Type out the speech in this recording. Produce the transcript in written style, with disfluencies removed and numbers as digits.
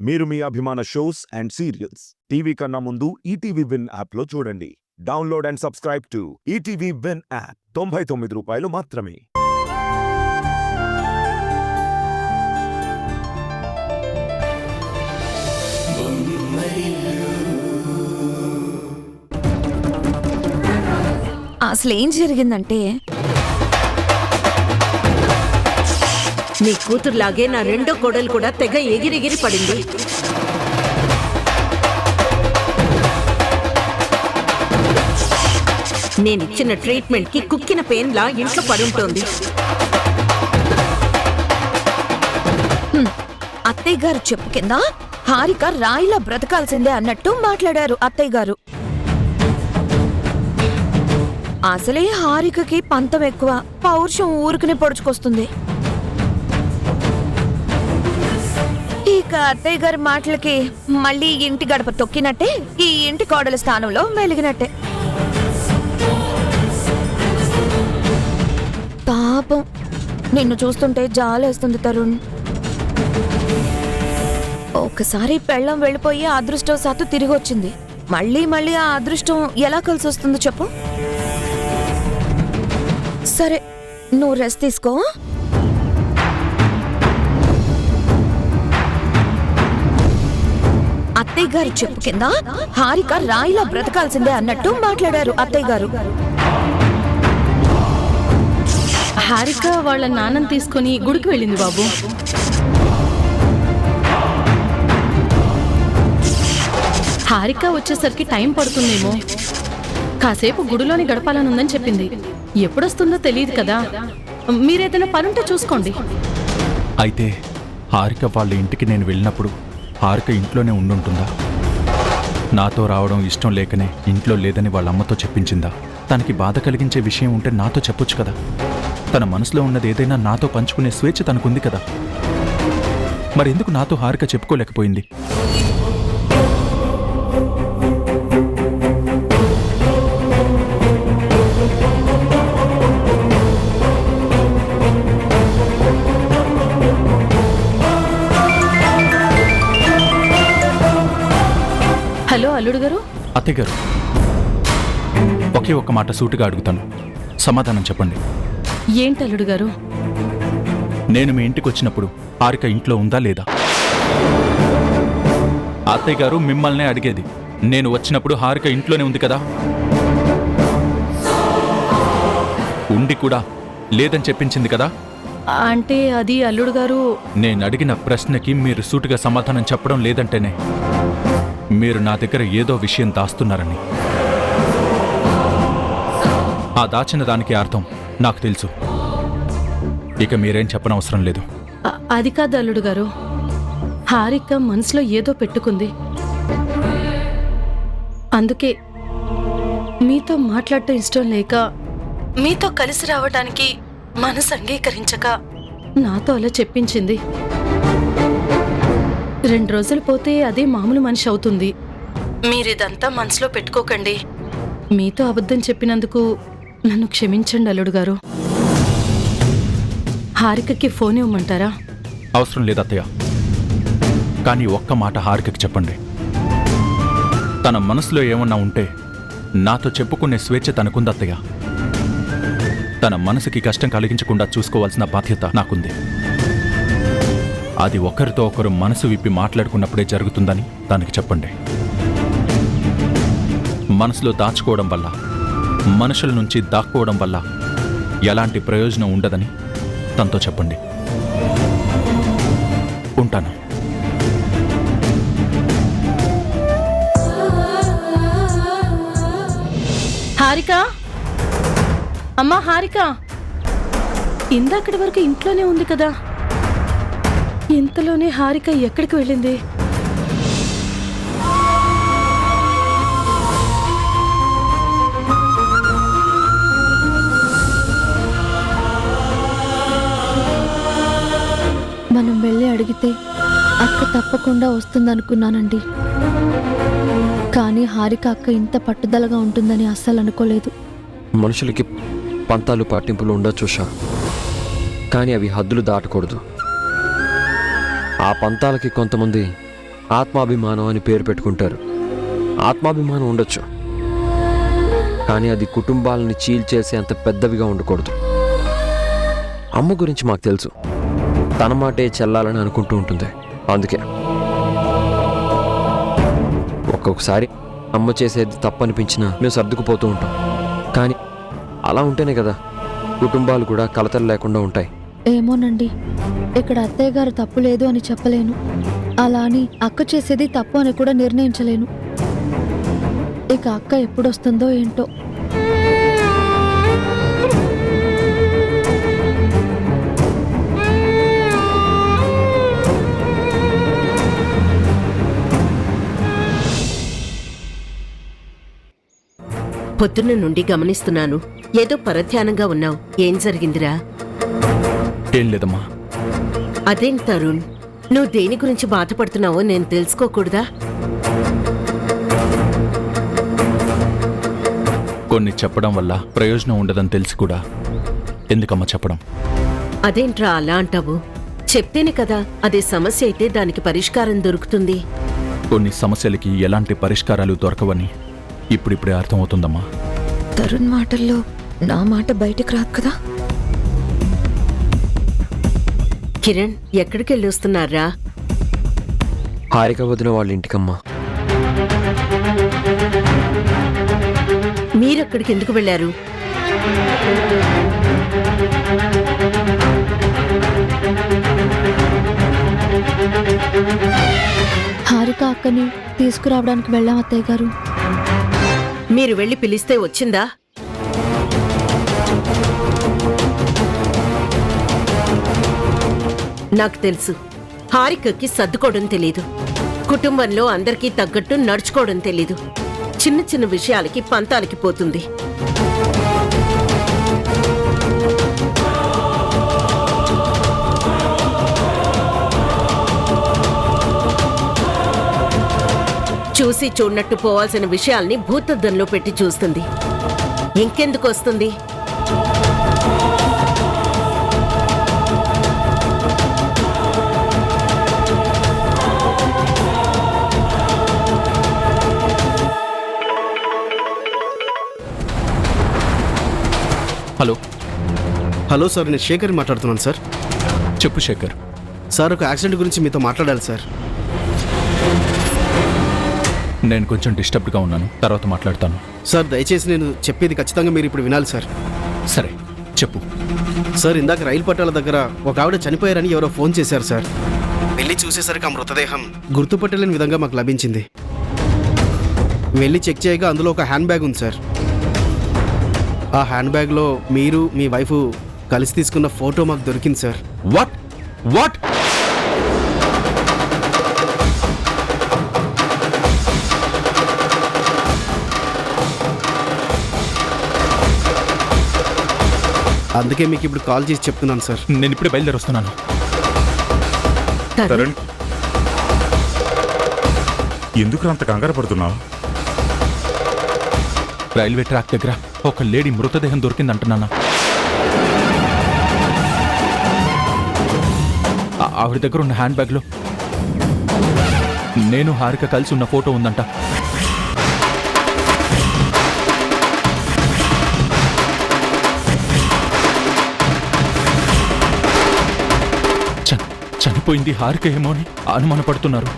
మీరు మీ అభిమాన shows and serials TV కన్నా ముందు ఈటీవీ విన్ యాప్లో చూడండి. Download and subscribe to ETV win app. 99 రూపాయలు మాత్రమే. అసలు ఏం జరిగిందంటే, నీ కూతురులాగే నా రెండో కోడలు కూడా తెగ ఎగిరెగిరి పడింది. నేనిచ్చిన ట్రీట్మెంట్ కి కుక్కిన పెయిన్ లా ఇంట్లో పడుంటోంది. అత్తయ్య గారు చెప్పు కింద హారిక రాయిలా బ్రతకాల్సిందే అన్నట్టు మాట్లాడారు అత్తయ్య గారు. అసలే హారికకి పంతం ఎక్కువ, పౌరుషం ఊరుకునే పొడుచుకొస్తుంది. ఇక అత్తయ్య గారి మాటలకి మళ్ళీ ఇంటి గడప తొక్కినట్టే, ఈ ఇంటి కోడల స్థానంలో మెలిగినట్టే. పాపం నిన్ను చూస్తుంటే జాలేస్తుంది తరుణ్. ఒకసారి పెళ్ళం వెళ్ళిపోయి అదృష్టవశాత్తు తిరిగి వచ్చింది. మళ్ళీ మళ్ళీ ఆ అదృష్టం ఎలా కలిసి వస్తుందో చెప్పు. సరే, నువ్వు రెస్ట్ తీసుకో. అత్తయ్య గారు చెప్పు కింద హారిక రాయిలా బ్రతకాల్సిందే అన్నట్టు మాట్లాడారు అత్తయ్య గారు. హారిక వాళ్ళ నాన్నని తీసుకుని గుడికి వెళ్ళింది బాబు. హారిక వచ్చేసరికి టైం పడుతుందేమో, కాసేపు గుడిలోని గడపాలనుందని చెప్పింది. ఎప్పుడొస్తుందో తెలియదు కదా, మీరేదైనా పనుంటే చూసుకోండి. అయితే హారిక వాళ్ళ ఇంటికి నేను వెళ్ళినప్పుడు హారిక ఇంట్లోనే ఉండుంటుందా? నాతో రావడం ఇష్టం లేకనే ఇంట్లో లేదని వాళ్ళ అమ్మతో చెప్పించిందా? తనకి బాధ కలిగించే విషయం ఉంటే నాతో చెప్పొచ్చు కదా. తన మనసులో ఉన్నది ఏదైనా నాతో పంచుకునే స్వేచ్ఛ తనకుంది కదా. మరెందుకు నాతో హారిక చెప్పుకోలేకపోయింది? హలో అల్లుడు గారు. అత్తయ్య గారు, ఒకే ఒక్క మాట సూటిగా అడుగుతాను, సమాధానం చెప్పండి. ఏంటి అల్లుడు గారు? నేను మీ ఇంటికి వచ్చినప్పుడు హారిక ఇంట్లో ఉందా లేదా? అత్తయ్య గారు మిమ్మల్నే అడిగేది. నేను వచ్చినప్పుడు హారిక ఇంట్లోనే ఉంది కదా? ఉండి కూడా లేదని చెప్పించింది కదా? అంటే అది అల్లుడు గారు, నేను అడిగిన ప్రశ్నకి మీరు సూటిగా సమాధానం చెప్పడం లేదంటేనే మీరు నా దగ్గర ఏదో విషయం దాస్తున్నారని. ఆ దాచిన దానికి అర్థం నాకు తెలుసు. ఇక మీరేం చెప్పనవసరం లేదు. అది కాదు అల్లుడు గారు, హారిక మనసులో ఏదో పెట్టుకుంది. అందుకే మీతో మాట్లాడటం ఇష్టం లేక, మీతో కలిసి రావడానికి మనసు అంగీకరించక నాతో అలా చెప్పించింది. 2 రోజులు పోతే అదే మామూలు మనిషి అవుతుంది. మీరిదంతా మనసులో పెట్టుకోకండి. మీతో అబద్ధం చెప్పినందుకు నన్ను క్షమించండి అల్లుడు గారు. హారికకి ఫోన్ ఇవ్వమంటారా? అవసరం లేదు అత్తయ్య, కానీ ఒక్క మాట హారికకి చెప్పండి. తన మనసులో ఏమన్నా ఉంటే నాతో చెప్పుకునే స్వేచ్ఛ తనకుంది అత్తయ్య. తన మనసుకి కష్టం కలిగించకుండా చూసుకోవాల్సిన బాధ్యత నాకుంది. అది ఒకరితో ఒకరు మనసు విప్పి మాట్లాడుకున్నప్పుడే జరుగుతుందని తనకి చెప్పండి. మనసులో దాచుకోవడం వల్ల, మనుషుల నుంచి దాక్కోవడం వల్ల ఎలాంటి ప్రయోజనం ఉండదని తనతో చెప్పండి. ఉంటాను. హారిక, అమ్మా హారిక, ఇందాకటి వరకు ఇంట్లోనే ఉంది కదా, ఇంతలోనే హారిక ఎక్కడికి వెళ్ళింది? మనం వెళ్ళి అడిగితే అక్క తప్పకుండా వస్తుందనుకున్నానండి. కానీ హారిక అక్క ఇంత పట్టుదలగా ఉంటుందని అస్సలు అనుకోలేదు. మనుషులకి పంతాలు పాటింపులు ఉండొచ్చు ఉషా, కానీ అవి హద్దులు దాటకూడదు. ఆ పంతాలకి కొంతమంది ఆత్మాభిమానం అని పేరు పెట్టుకుంటారు. ఆత్మాభిమానం ఉండొచ్చు, కానీ అది కుటుంబాలని చీల్చేసే అంత పెద్దవిగా ఉండకూడదు. అమ్మ గురించి మాకు తెలుసు, తన మాటే చెల్లాలని అనుకుంటూ ఉంటుంది. అందుకే ఒక్కొక్కసారి అమ్మ చేసేది తప్పనిపించినా మేము సర్దుకుపోతూ ఉంటాం. కానీ అలా ఉంటేనే కదా కుటుంబాలు కూడా కలతలు లేకుండా ఉంటాయి. ఏమోనండి, ఇక్కడ అత్తయ్య గారు తప్పు లేదు అని చెప్పలేను, అలా అని అక్క చేసేది తప్పు అని కూడా నిర్ణయించలేను. ఇక అక్క ఎప్పుడొస్తుందో ఏంటో. పొద్దున్న నుండి గమనిస్తున్నాను, ఏదో పరధ్యానంగా ఉన్నావు. ఏం జరిగిందిరా? ఏం లేదమ్మా. అదేం తరుణ్, నువ్వు దేని గురించి బాధపడుతున్నావో నేను తెలుసుకోకూడదా? కొన్ని చెప్పడం వల్ల ప్రయోజనం ఉండదని తెలిసి కూడా ఎందుకమ్మా చెప్పడం? అదేంట్రా అలా అంటావు? చెప్తేనే కదా అదే సమస్య అయితే దానికి పరిష్కారం దొరుకుతుంది. కొన్ని సమస్యలకి ఎలాంటి పరిష్కారాలు దొరకవని ఇప్పుడిప్పుడే అర్థమవుతుందమ్మా. తరుణ్ మాటల్లో నా మాట బయటకు రాదు కదా. కిరణ్, ఎక్కడికి వెళ్ళి వస్తున్నారా? హారిక వదిన వాళ్ళ ఇంటికమ్మా. మీరెక్కడికి ఎందుకు వెళ్ళారు? హారిక అక్కని తీసుకురావడానికి వెళ్ళాం అత్తయ్య గారు. మీరు వెళ్ళి పిలిస్తే వచ్చిందా? నాకు తెలుసు, హారికకి సర్దుకోవడం తెలీదు, కుటుంబంలో అందరికీ తగ్గట్టు నడుచుకోవడం తెలీదు. చిన్న చిన్న విషయాలకి పంతాలకి పోతుంది. చూసి చూడనట్టు పోవాల్సిన విషయాల్ని భూతద్దంలో పెట్టి చూస్తుంది. ఇంకెందుకు వస్తుంది? హలో. హలో సార్, నేను శేఖర్ మాట్లాడుతున్నాను సార్. చెప్పు శేఖర్. సార్, ఒక యాక్సిడెంట్ గురించి మీతో మాట్లాడాలి సార్. నేను కొంచెం డిస్టర్బ్డ్గా ఉన్నాను, తర్వాత మాట్లాడతాను. సార్, దయచేసి నేను చెప్పేది ఖచ్చితంగా మీరు ఇప్పుడు వినాలి సార్. సరే చెప్పు. సార్, ఇందాక రైలు పట్టాల దగ్గర ఒక ఆవిడ చనిపోయారని ఎవరో ఫోన్ చేశారు సార్. వెళ్ళి చూసేసరికి ఆ మృతదేహం గుర్తుపట్టలేని విధంగా మాకు లభించింది. వెళ్ళి చెక్ చేయగా అందులో ఒక హ్యాండ్ బ్యాగ్ ఉంది సార్. ఆ హ్యాండ్ బ్యాగ్లో మీరు మీ వైఫ్ కలిసి తీసుకున్న ఫోటో మాకు దొరికింది సార్. వాట్ వాట్ అందుకే మీకు ఇప్పుడు కాల్ చేసి చెప్తున్నాను సార్. నేను ఇప్పుడే బయలుదేరి వస్తున్నాను. తరుణ్, ఎందుకు అంత కంగారు పడుతున్నావు? రైల్వే ట్రాక్ దగ్గర ఒక లేడీ మృతదేహం దొరికిందంటున్నానా? ఆవిడ దగ్గర ఉన్న హ్యాండ్ బ్యాగ్లో నేను హారిక కలిసి ఉన్న ఫోటో ఉందంట. చనిపోయింది హారిక ఏమో అని అనుమానపడుతున్నారు.